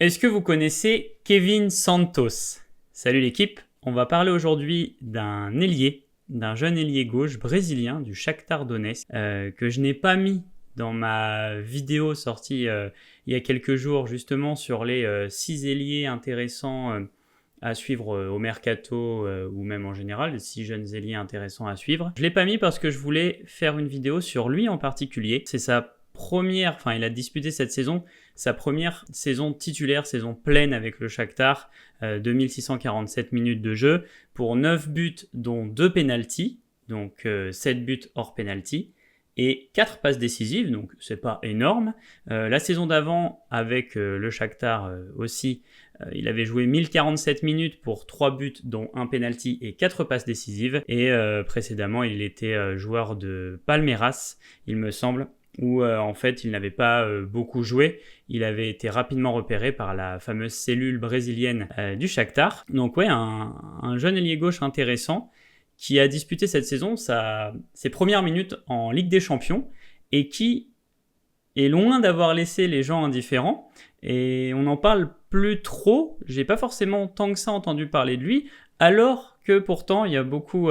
Est-ce que vous connaissez Kevin Santos? Salut l'équipe, on va parler aujourd'hui d'un ailier, d'un jeune ailier gauche brésilien du Shakhtar Donetsk que je n'ai pas mis dans ma vidéo sortie il y a quelques jours justement sur les 6 ailiers intéressants à suivre au mercato ou même en général, les 6 jeunes ailiers intéressants à suivre. Je ne l'ai pas mis parce que je voulais faire une vidéo sur lui en particulier. C'est sa première, enfin il a disputé cette saison, sa première saison titulaire, saison pleine avec le Shakhtar, 2647 minutes de jeu pour 9 buts dont 2 pénaltys, donc 7 buts hors pénalty et 4 passes décisives, donc c'est pas énorme. La saison d'avant avec le Shakhtar aussi, il avait joué 1047 minutes pour 3 buts dont 1 penalty et 4 passes décisives et précédemment il était joueur de Palmeiras, il me semble, où en fait il n'avait pas beaucoup joué. Il avait été rapidement repéré par la fameuse cellule brésilienne du Shakhtar. Donc ouais, un jeune ailier gauche intéressant qui a disputé cette saison ses premières minutes en Ligue des Champions et qui est loin d'avoir laissé les gens indifférents. Et on n'en parle plus trop, j'ai pas forcément tant que ça entendu parler de lui, alors que pourtant il y a beaucoup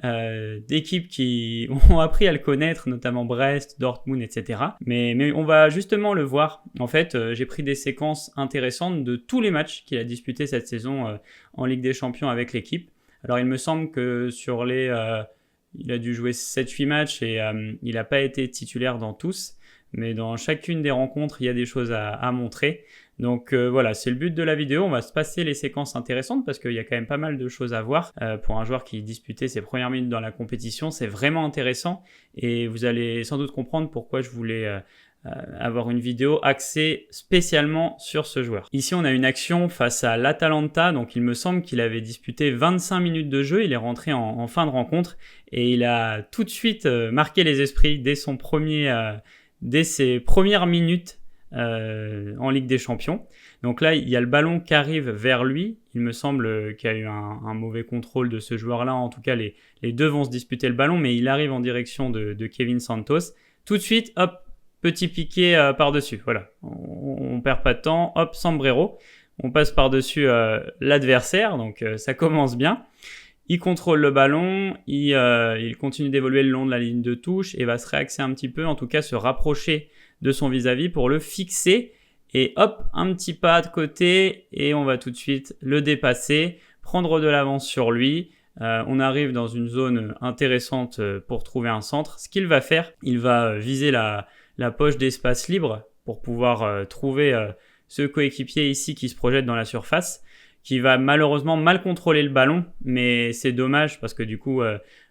d'équipes qui ont appris à le connaître, notamment Brest, Dortmund, etc. Mais on va justement le voir. En fait, j'ai pris des séquences intéressantes de tous les matchs qu'il a disputés cette saison en Ligue des Champions avec l'équipe. Alors il me semble que sur il a dû jouer 7-8 matchs et il n'a pas été titulaire dans tous. Mais dans chacune des rencontres, il y a des choses à montrer. Donc voilà, c'est le but de la vidéo. On va se passer les séquences intéressantes parce qu'il y a quand même pas mal de choses à voir. Pour un joueur qui disputait ses premières minutes dans la compétition, c'est vraiment intéressant. Et vous allez sans doute comprendre pourquoi je voulais avoir une vidéo axée spécialement sur ce joueur. Ici, on a une action face à l'Atalanta. Donc il me semble qu'il avait disputé 25 minutes de jeu. Il est rentré en fin de rencontre et il a tout de suite marqué les esprits dès ses premières minutes en Ligue des Champions. Donc là, il y a le ballon qui arrive vers lui. Il me semble qu'il y a eu un mauvais contrôle de ce joueur-là. En tout cas, les deux vont se disputer le ballon, mais il arrive en direction de Kevin Santos. Tout de suite, hop, petit piqué par-dessus. Voilà, on perd pas de temps. Hop, sombrero. On passe par-dessus l'adversaire, donc ça commence bien. Il contrôle le ballon, il continue d'évoluer le long de la ligne de touche et va se réaxer un petit peu, en tout cas se rapprocher de son vis-à-vis pour le fixer. Et hop, un petit pas de côté et on va tout de suite le dépasser, prendre de l'avance sur lui. On arrive dans une zone intéressante pour trouver un centre. Ce qu'il va faire, il va viser la poche d'espace libre pour pouvoir trouver ce coéquipier ici qui se projette dans la surface, qui va malheureusement mal contrôler le ballon, mais c'est dommage parce que du coup,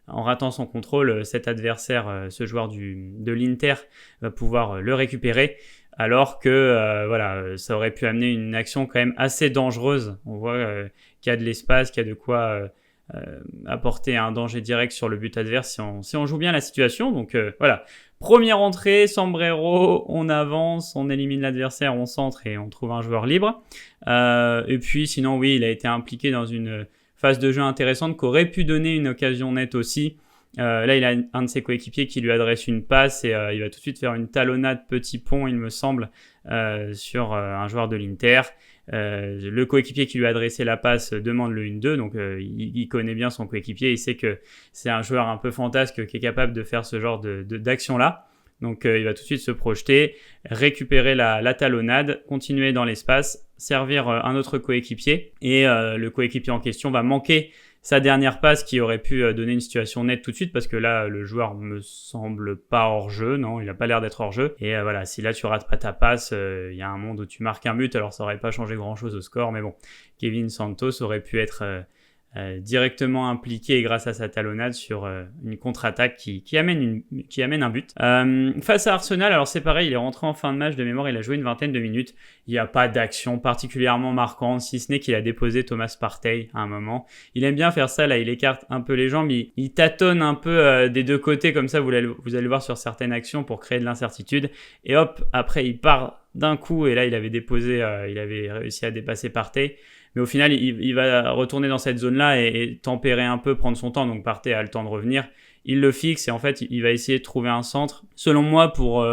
en ratant son contrôle, cet adversaire, ce joueur de l'Inter, va pouvoir le récupérer, alors que voilà, ça aurait pu amener une action quand même assez dangereuse. On voit qu'il y a de l'espace, qu'il y a de quoi apporter un danger direct sur le but adverse si on joue bien la situation. Donc voilà, première entrée, sombrero, on avance, on élimine l'adversaire, on centre et on trouve un joueur libre. Et puis sinon oui, il a été impliqué dans une phase de jeu intéressante qui aurait pu donner une occasion nette aussi. Là il a un de ses coéquipiers qui lui adresse une passe et il va tout de suite faire une talonnade petit pont, il me semble, sur un joueur de l'Inter. Le coéquipier qui lui a adressé la passe demande le 1-2, donc il connaît bien son coéquipier, il sait que c'est un joueur un peu fantasque qui est capable de faire ce genre d'action-là. Donc il va tout de suite se projeter, récupérer la talonnade, continuer dans l'espace, servir un autre coéquipier et le coéquipier en question va manquer sa dernière passe qui aurait pu donner une situation nette tout de suite parce que là le joueur me semble pas hors jeu, non, il n'a pas l'air d'être hors jeu et voilà, si là tu rates pas ta passe, il y a un monde où tu marques un but, alors ça aurait pas changé grand chose au score, mais bon, Kevin Santos aurait pu être directement impliqué grâce à sa talonnade sur une contre-attaque qui amène un but. Face à Arsenal, alors c'est pareil, il est rentré en fin de match de mémoire, il a joué une vingtaine de minutes, il n'y a pas d'action particulièrement marquante, si ce n'est qu'il a déposé Thomas Partey à un moment. Il aime bien faire ça, là il écarte un peu les jambes, il tâtonne un peu des deux côtés, comme ça vous allez voir sur certaines actions pour créer de l'incertitude, et hop, après il part d'un coup, et là il avait réussi à dépasser Partey. Mais au final, il va retourner dans cette zone-là et tempérer un peu, prendre son temps. Donc Partey a le temps de revenir. Il le fixe et en fait, il va essayer de trouver un centre. Selon moi, pour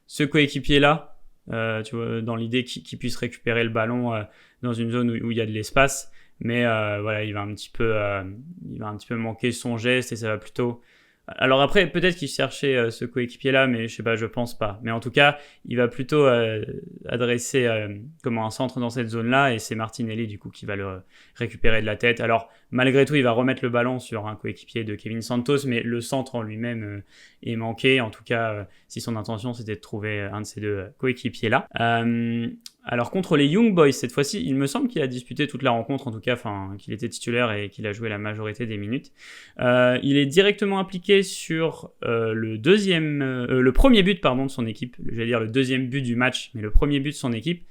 ce coéquipier-là, tu vois, dans l'idée qu'il puisse récupérer le ballon dans une zone où il y a de l'espace. Mais voilà, il va un petit peu manquer son geste et ça va plutôt... Alors après, peut-être qu'il cherchait ce coéquipier-là, mais je sais pas, je pense pas. Mais en tout cas, il va plutôt adresser un centre dans cette zone-là, et c'est Martinelli du coup qui va le récupérer de la tête. Alors malgré tout, il va remettre le ballon sur un coéquipier de Kevin Santos, mais le centre en lui-même est manqué. En tout cas, si son intention c'était de trouver un de ces deux coéquipiers-là. Alors contre les Young Boys, cette fois-ci, il me semble qu'il a disputé toute la rencontre, en tout cas, qu'il était titulaire et qu'il a joué la majorité des minutes. Il est directement impliqué sur le premier but de son équipe. J'allais dire le deuxième but du match, mais le premier but de son équipe.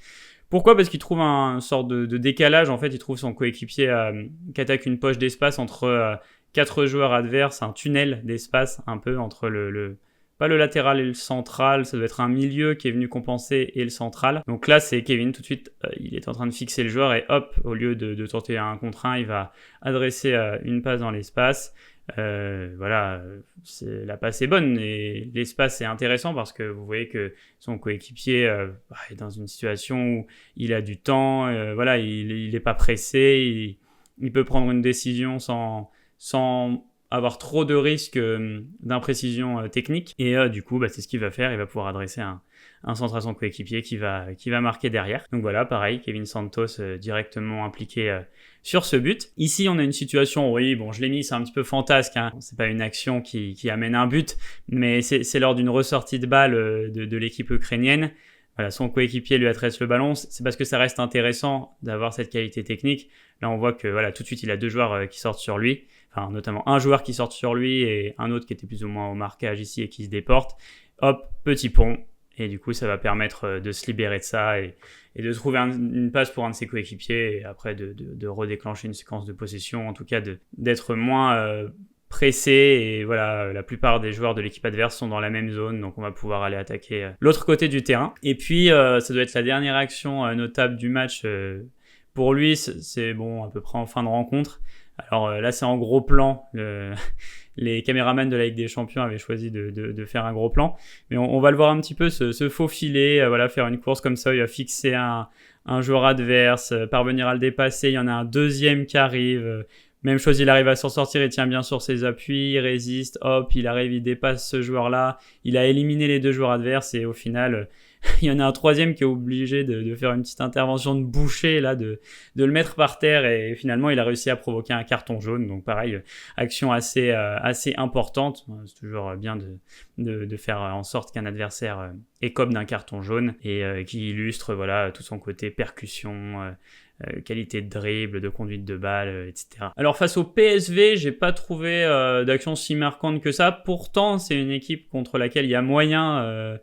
Pourquoi ? Parce qu'il trouve un sorte de décalage. En fait, il trouve son coéquipier qui attaque une poche d'espace entre 4 joueurs adverses, un tunnel d'espace un peu entre pas le latéral et le central, ça doit être un milieu qui est venu compenser et le central. Donc là, c'est Kevin, tout de suite, il est en train de fixer le joueur et hop, au lieu de tenter un contre un, il va adresser une passe dans l'espace. Voilà, la passe est bonne et l'espace est intéressant parce que vous voyez que son coéquipier est dans une situation où il a du temps, voilà, il est pas pressé, il peut prendre une décision sans avoir trop de risques d'imprécision technique et du coup c'est ce qu'il va faire, il va pouvoir adresser un centre à son coéquipier qui va marquer derrière. Donc voilà, pareil, Kevin Santos directement impliqué sur ce but. Ici on a une situation, oui bon je l'ai mis, c'est un petit peu fantasque, hein. C'est pas une action qui amène un but, mais c'est lors d'une ressortie de balle de l'équipe ukrainienne. Voilà, son coéquipier lui adresse le ballon, c'est parce que ça reste intéressant d'avoir cette qualité technique. Là on voit que voilà, tout de suite il a deux joueurs qui sortent sur lui. Enfin, notamment un joueur qui sort sur lui et un autre qui était plus ou moins au marquage ici et qui se déporte. Hop, petit pont. Et du coup, ça va permettre de se libérer de ça et de trouver une passe pour un de ses coéquipiers et après de redéclencher une séquence de possession, en tout cas d'être moins pressé. Et voilà, la plupart des joueurs de l'équipe adverse sont dans la même zone, donc on va pouvoir aller attaquer l'autre côté du terrain. Et puis, ça doit être la dernière action notable du match. Pour lui, c'est bon, à peu près en fin de rencontre. Alors là, c'est en gros plan. Les caméramans de la Ligue des Champions avaient choisi de faire un gros plan. Mais on va le voir un petit peu se faufiler, voilà, faire une course comme ça. Il va fixer un joueur adverse, parvenir à le dépasser. Il y en a un deuxième qui arrive. Même chose, il arrive à s'en sortir, il tient bien sur ses appuis, il résiste, hop, il arrive, il dépasse ce joueur-là. Il a éliminé les deux joueurs adverses et au final... il y en a un troisième qui est obligé de faire une petite intervention de boucher, là, de le mettre par terre et finalement il a réussi à provoquer un carton jaune. Donc pareil, action assez importante. C'est toujours bien de faire en sorte qu'un adversaire écope d'un carton jaune et qui illustre voilà, tout son côté percussion, qualité de dribble, de conduite de balle, etc. Alors face au PSV, j'ai pas trouvé d'action si marquante que ça. Pourtant, c'est une équipe contre laquelle il y a moyen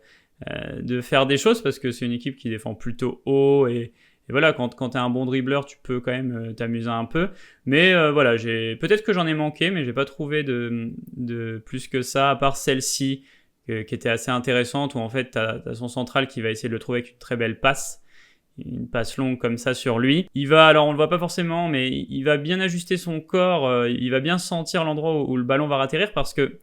de faire des choses parce que c'est une équipe qui défend plutôt haut et voilà, quand tu es un bon dribbleur, tu peux quand même t'amuser un peu. Mais voilà, peut-être que j'en ai manqué, mais j'ai pas trouvé de plus que ça, à part celle-ci qui était assez intéressante où en fait t'as son central qui va essayer de le trouver avec une très belle passe. Une passe longue comme ça sur lui. Alors on le voit pas forcément, mais il va bien ajuster son corps, il va bien sentir l'endroit où le ballon va atterrir parce que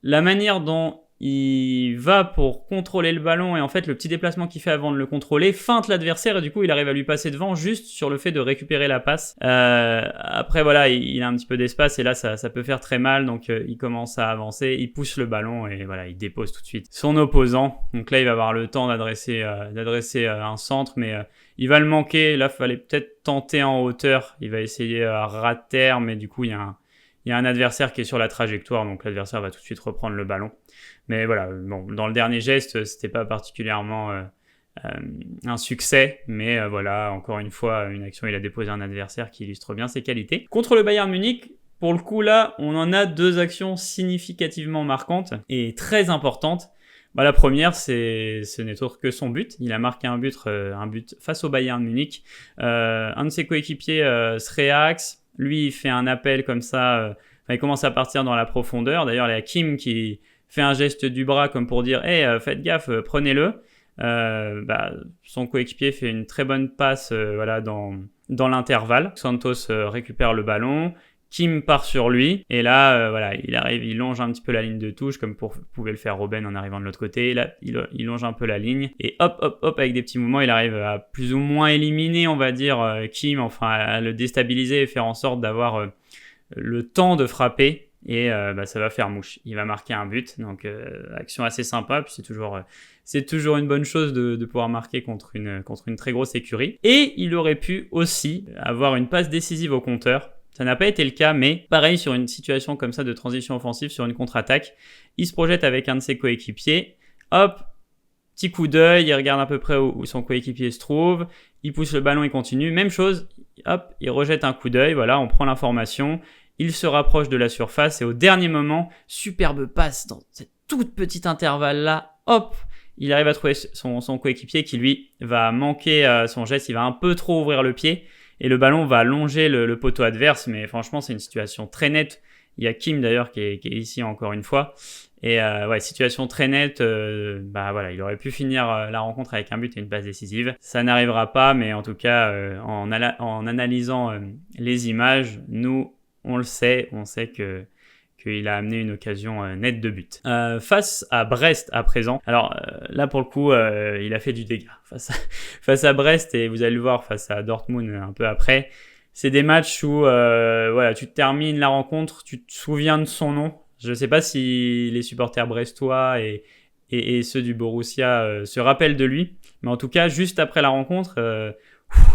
la manière dont il va pour contrôler le ballon et en fait le petit déplacement qu'il fait avant de le contrôler feinte l'adversaire et du coup il arrive à lui passer devant juste sur le fait de récupérer la passe. Après voilà, il a un petit peu d'espace et là ça peut faire très mal, donc il commence à avancer, il pousse le ballon et voilà, il dépose tout de suite son opposant. Donc là il va avoir le temps d'adresser un centre, mais il va le manquer. Là il fallait peut-être tenter en hauteur, il va essayer à ras de terre, mais du coup il y a un adversaire qui est sur la trajectoire, donc l'adversaire va tout de suite reprendre le ballon. Mais voilà, bon, dans le dernier geste, c'était pas particulièrement un succès, mais voilà, encore une fois, une action, il a déposé un adversaire qui illustre bien ses qualités. Contre le Bayern Munich, pour le coup là, on en a deux actions significativement marquantes et très importantes. La première, ce n'est autre que son but. Il a marqué un but face au Bayern Munich. Un de ses coéquipiers se réaxe. Lui, il fait un appel comme ça. Il commence à partir dans la profondeur. D'ailleurs, il y a Kim qui fait un geste du bras comme pour dire « Hey, faites gaffe, prenez-le ». Son coéquipier fait une très bonne passe voilà, dans l'intervalle. Santos récupère le ballon. Kim part sur lui et là voilà, il arrive, il longe un petit peu la ligne de touche comme pouvait le faire Robben en arrivant de l'autre côté. Et là il longe un peu la ligne et hop avec des petits mouvements il arrive à plus ou moins éliminer on va dire Kim, enfin à le déstabiliser et faire en sorte d'avoir le temps de frapper et ça va faire mouche. Il va marquer un but, donc action assez sympa, puis c'est toujours une bonne chose de pouvoir marquer contre une très grosse écurie. Et il aurait pu aussi avoir une passe décisive au compteur. Ça n'a pas été le cas, mais pareil sur une situation comme ça de transition offensive, sur une contre-attaque, il se projette avec un de ses coéquipiers, hop, petit coup d'œil, il regarde à peu près où son coéquipier se trouve, il pousse le ballon, il continue, même chose, hop, il rejette un coup d'œil, voilà, on prend l'information, il se rapproche de la surface et au dernier moment, superbe passe dans cette toute petite intervalle-là, hop, il arrive à trouver son coéquipier qui lui va manquer son geste, il va un peu trop ouvrir le pied, et le ballon va longer le poteau adverse, mais franchement, c'est une situation très nette. Il y a Kim d'ailleurs qui est ici encore une fois. Et ouais, situation très nette. Voilà, il aurait pu finir la rencontre avec un but et une passe décisive. Ça n'arrivera pas, mais en tout cas, en analysant les images, nous, on le sait, on sait qu'il a amené une occasion nette de but. Face à Brest à présent, alors là pour le coup il a fait du dégât face à Brest et vous allez le voir face à Dortmund un peu après. C'est des matchs où voilà, tu termines la rencontre, tu te souviens de son nom. Je ne sais pas si les supporters brestois et ceux du Borussia se rappellent de lui, mais en tout cas juste après la rencontre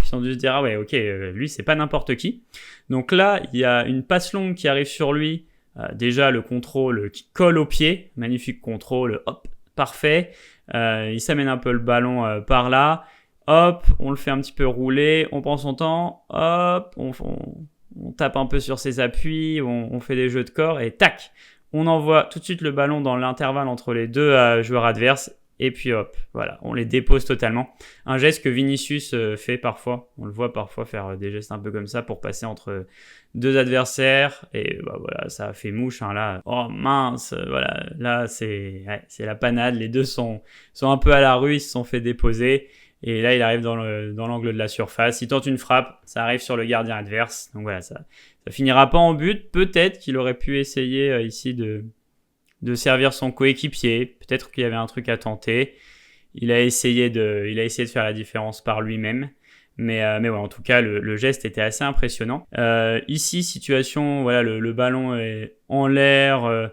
ils ont dû se dire ah ouais ok lui c'est pas n'importe qui. Donc là il y a une passe longue qui arrive sur lui. Déjà le contrôle qui colle au pied, magnifique contrôle, hop, parfait. Il s'amène un peu le ballon par là, hop, on le fait un petit peu rouler, on prend son temps, hop, on tape un peu sur ses appuis, on fait des jeux de corps et tac, on envoie tout de suite le ballon dans l'intervalle entre les deux joueurs adverses. Et puis hop, voilà, on les dépose totalement. Un geste que Vinicius fait parfois, on le voit parfois faire des gestes un peu comme ça pour passer entre deux adversaires. Et voilà, ça a fait mouche hein, là. Oh mince, voilà, là c'est la panade. Les deux sont un peu à la rue, ils se sont fait déposer. Et là il arrive dans l'angle de la surface, il tente une frappe, ça arrive sur le gardien adverse. Donc voilà, ça finira pas en but. Peut-être qu'il aurait pu essayer ici de servir son coéquipier, peut-être qu'il y avait un truc à tenter. Il a essayé de faire la différence par lui-même, mais ouais, en tout cas le geste était assez impressionnant. Ici situation, voilà le ballon est en l'air,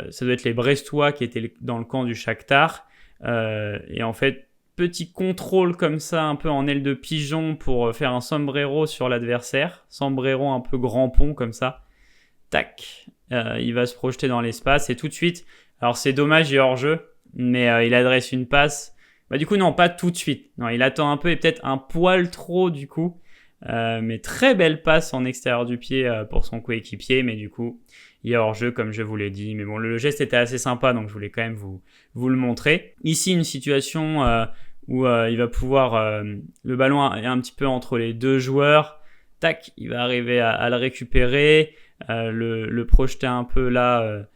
ça doit être les Brestois qui étaient dans le camp du Shakhtar, et en fait petit contrôle comme ça un peu en aile de pigeon pour faire un sombrero sur l'adversaire, sombrero un peu grand pont comme ça. Tac, il va se projeter dans l'espace et tout de suite, alors c'est dommage, il est hors jeu, mais il adresse une passe. Du coup non, pas tout de suite. Non, il attend un peu et peut-être un poil trop du coup. Mais très belle passe en extérieur du pied pour son coéquipier, mais du coup il est hors jeu comme je vous l'ai dit. Mais bon, le geste était assez sympa, donc je voulais quand même vous le montrer. Ici une situation où il va pouvoir, le ballon est un petit peu entre les deux joueurs. Tac, il va arriver à le récupérer. Le projeter un peu là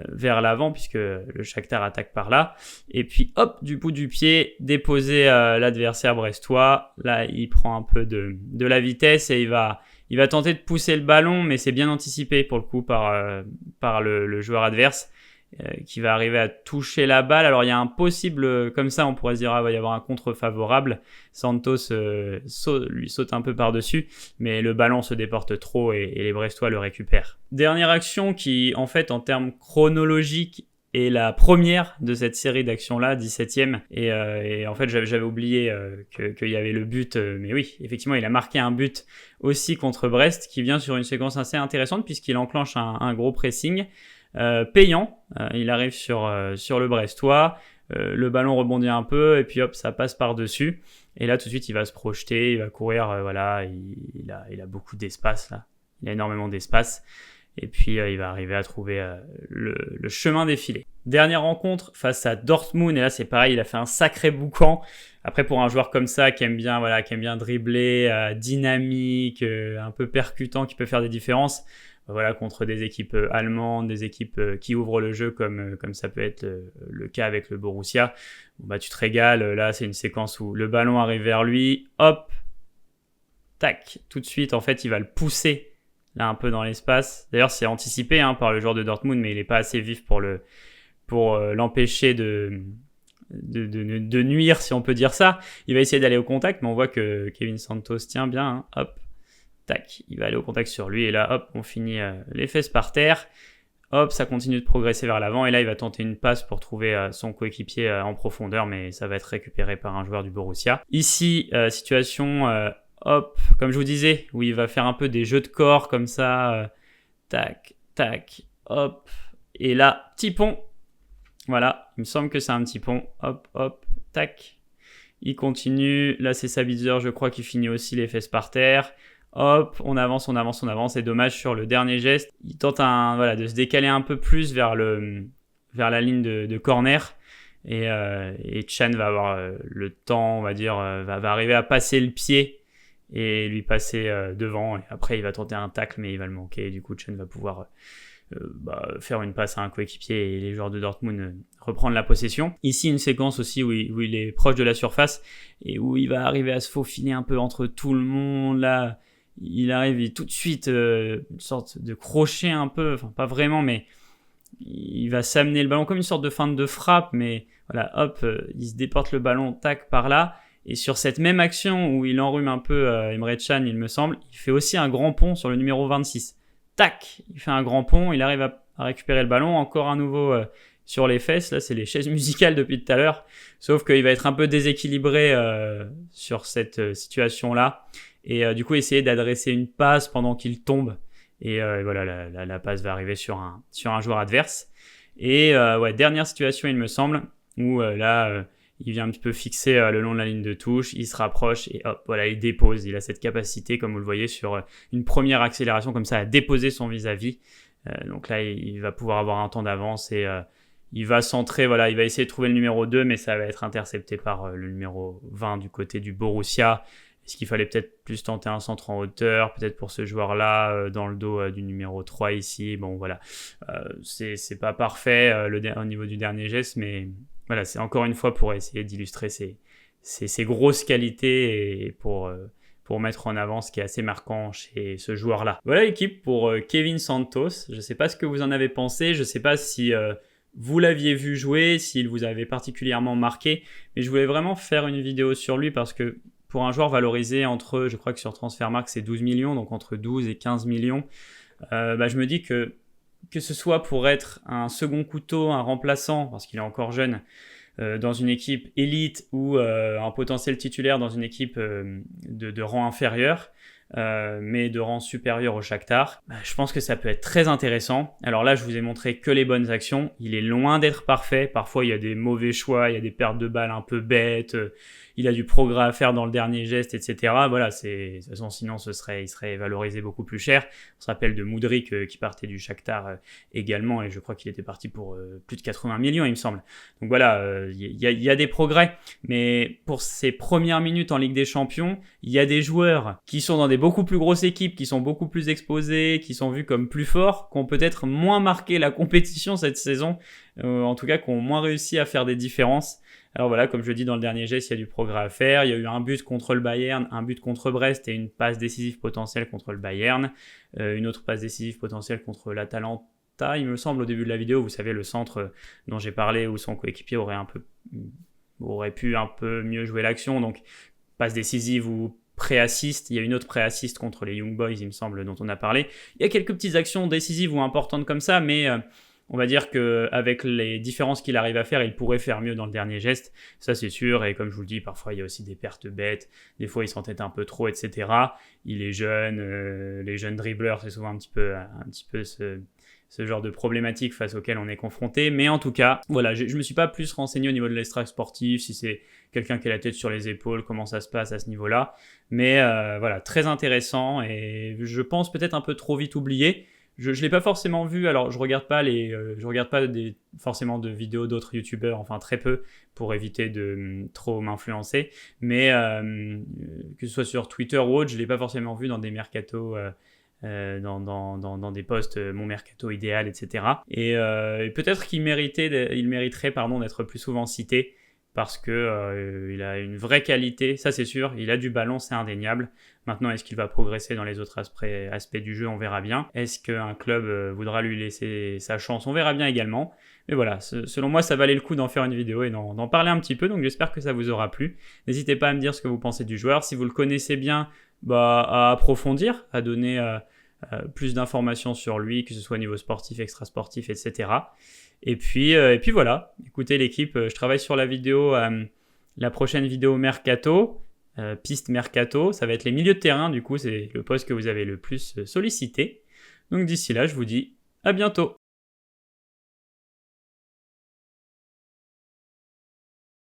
vers l'avant puisque le Shakhtar attaque par là et puis hop du bout du pied déposer l'adversaire brestois. Là il prend un peu de la vitesse et il va tenter de pousser le ballon, mais c'est bien anticipé pour le coup par le joueur adverse qui va arriver à toucher la balle. Alors il y a un possible, comme ça on pourrait se dire va y avoir un contre favorable, Santos lui saute un peu par-dessus, mais le ballon se déporte trop et les Brestois le récupèrent. Dernière action qui en fait en termes chronologiques est la première de cette série d'actions-là, 17e, et en fait j'avais oublié qu'il y avait le but, mais oui, effectivement il a marqué un but aussi contre Brest qui vient sur une séquence assez intéressante puisqu'il enclenche un gros pressing payant. Il arrive sur le Brestois, le ballon rebondit un peu et puis hop ça passe par dessus et là tout de suite il va se projeter, il va courir, voilà, il a beaucoup d'espace là, il a énormément d'espace et puis il va arriver à trouver le chemin défilé. Dernière rencontre face à Dortmund et là c'est pareil, il a fait un sacré boucan. Après pour un joueur comme ça qui aime bien dribbler, dynamique, un peu percutant, qui peut faire des différences, voilà, contre des équipes allemandes, des équipes qui ouvrent le jeu comme ça peut être le cas avec le Borussia, tu te régales. Là c'est une séquence où le ballon arrive vers lui, hop, tac, tout de suite en fait il va le pousser là un peu dans l'espace. D'ailleurs, c'est anticipé par le joueur de Dortmund, mais il n'est pas assez vif pour l'empêcher de nuire, si on peut dire ça. Il va essayer d'aller au contact, mais on voit que Kevin Santos tient bien. Hop, tac, il va aller au contact sur lui. Et là, hop, on finit les fesses par terre. Hop, ça continue de progresser vers l'avant. Et là, il va tenter une passe pour trouver son coéquipier en profondeur, mais ça va être récupéré par un joueur du Borussia. Ici, situation, hop, comme je vous disais, où il va faire un peu des jeux de corps comme ça. Tac, tac, hop. Et là, petit pont. Voilà, il me semble que c'est un petit pont. Hop, hop, tac. Il continue. Là, c'est Sabitzer, je crois, qui finit aussi les fesses par terre. Hop, on avance. C'est dommage sur le dernier geste. Il tente de se décaler un peu plus vers la ligne de corner. Et Chan va avoir le temps, on va dire, va arriver à passer le pied et lui passer devant. Et après, il va tenter un tacle, mais il va le manquer. Et du coup, Chan va pouvoir faire une passe à un coéquipier et les joueurs de Dortmund reprendre la possession. Ici, une séquence aussi où il est proche de la surface et où il va arriver à se faufiler un peu entre tout le monde. Là, il arrive tout de suite une sorte de crochet un peu, enfin pas vraiment, mais il va s'amener le ballon comme une sorte de feinte de frappe, mais voilà, hop, il se déporte le ballon, tac, par là. Et sur cette même action où il enrhume un peu Emre Can, il me semble, il fait aussi un grand pont sur le numéro 26. Tac, il fait un grand pont, il arrive à récupérer le ballon, encore à nouveau sur les fesses. Là, c'est les chaises musicales depuis tout à l'heure, sauf qu'il va être un peu déséquilibré sur cette situation-là. Et du coup, essayer d'adresser une passe pendant qu'il tombe. Et voilà, la passe va arriver sur un joueur adverse. Et dernière situation, il me semble, où il vient un petit peu fixer le long de la ligne de touche, il se rapproche et hop, voilà, il dépose. Il a cette capacité, comme vous le voyez, sur une première accélération comme ça, à déposer son vis-à-vis. Donc là, il va pouvoir avoir un temps d'avance et il va centrer, voilà, il va essayer de trouver le numéro 2, mais ça va être intercepté par le numéro 20 du côté du Borussia. Est-ce qu'il fallait peut-être plus tenter un centre en hauteur, peut-être pour ce joueur-là, dans le dos du numéro 3 ici. Bon, voilà, c'est pas parfait au niveau du dernier geste, mais voilà, c'est encore une fois pour essayer d'illustrer ses grosses qualités et pour mettre en avant ce qui est assez marquant chez ce joueur-là. Voilà l'équipe pour Kevin Santos. Je ne sais pas ce que vous en avez pensé, je ne sais pas si vous l'aviez vu jouer, s'il vous avait particulièrement marqué, mais je voulais vraiment faire une vidéo sur lui parce que pour un joueur valorisé entre, je crois que sur Transfermarkt c'est 12 millions, donc entre 12 et 15 millions, je me dis que ce soit pour être un second couteau, un remplaçant, parce qu'il est encore jeune, dans une équipe élite ou un potentiel titulaire dans une équipe de rang inférieur, mais de rang supérieur au Shakhtar, je pense que ça peut être très intéressant. Alors là, je vous ai montré que les bonnes actions. Il est loin d'être parfait. Parfois, il y a des mauvais choix, il y a des pertes de balles un peu bêtes, il a du progrès à faire dans le dernier geste, etc. Voilà, de toute façon, sinon, il serait valorisé beaucoup plus cher. On se rappelle de Mudryk qui partait du Shakhtar également, et je crois qu'il était parti pour plus de 80 millions, il me semble. Donc voilà, il y a des progrès, mais pour ces premières minutes en Ligue des Champions, il y a des joueurs qui sont dans des beaucoup plus grosses équipes, qui sont beaucoup plus exposés, qui sont vus comme plus forts, qui ont peut-être moins marqué la compétition cette saison, en tout cas qui ont moins réussi à faire des différences. Alors voilà, comme je dis dans le dernier geste, il y a du progrès à faire. Il y a eu un but contre le Bayern, un but contre Brest et une passe décisive potentielle contre le Bayern. Une autre passe décisive potentielle contre l'Atalanta, il me semble, au début de la vidéo. Vous savez, le centre dont j'ai parlé où son coéquipier aurait pu un peu mieux jouer l'action. Donc, passe décisive ou pré-assist. Il y a une autre pré-assist contre les Young Boys, il me semble, dont on a parlé. Il y a quelques petites actions décisives ou importantes comme ça, mais on va dire qu'avec les différences qu'il arrive à faire, il pourrait faire mieux dans le dernier geste. Ça, c'est sûr. Et comme je vous le dis, parfois, il y a aussi des pertes bêtes. Des fois, il s'entête un peu trop, etc. Il est jeune. Les jeunes dribbleurs, c'est souvent un petit peu ce genre de problématique face auquel on est confronté. Mais en tout cas, voilà, je ne me suis pas plus renseigné au niveau de l'extract sportif, si c'est quelqu'un qui a la tête sur les épaules, comment ça se passe à ce niveau-là. Mais voilà, très intéressant et je pense peut-être un peu trop vite oublié. Je ne l'ai pas forcément vu, alors je regarde pas forcément de vidéos d'autres youtubeurs, enfin très peu, pour éviter de trop m'influencer, mais que ce soit sur Twitter ou autre, je ne l'ai pas forcément vu dans des mercatos, dans des posts, mon mercato idéal, etc. Et peut-être qu'il mériterait d'être plus souvent cité, parce que il a une vraie qualité, ça c'est sûr, il a du ballon, c'est indéniable. Maintenant, est-ce qu'il va progresser dans les autres aspects du jeu? On verra bien. Est-ce qu'un club voudra lui laisser sa chance? On verra bien également. Mais voilà, selon moi, ça valait le coup d'en faire une vidéo et d'en parler un petit peu, donc j'espère que ça vous aura plu. N'hésitez pas à me dire ce que vous pensez du joueur. Si vous le connaissez bien, à approfondir, à donner plus d'informations sur lui, que ce soit au niveau sportif, extra-sportif, etc. Et puis voilà, écoutez l'équipe, je travaille sur la prochaine vidéo Mercato, piste Mercato, ça va être les milieux de terrain, du coup c'est le poste que vous avez le plus sollicité. Donc d'ici là, je vous dis à bientôt.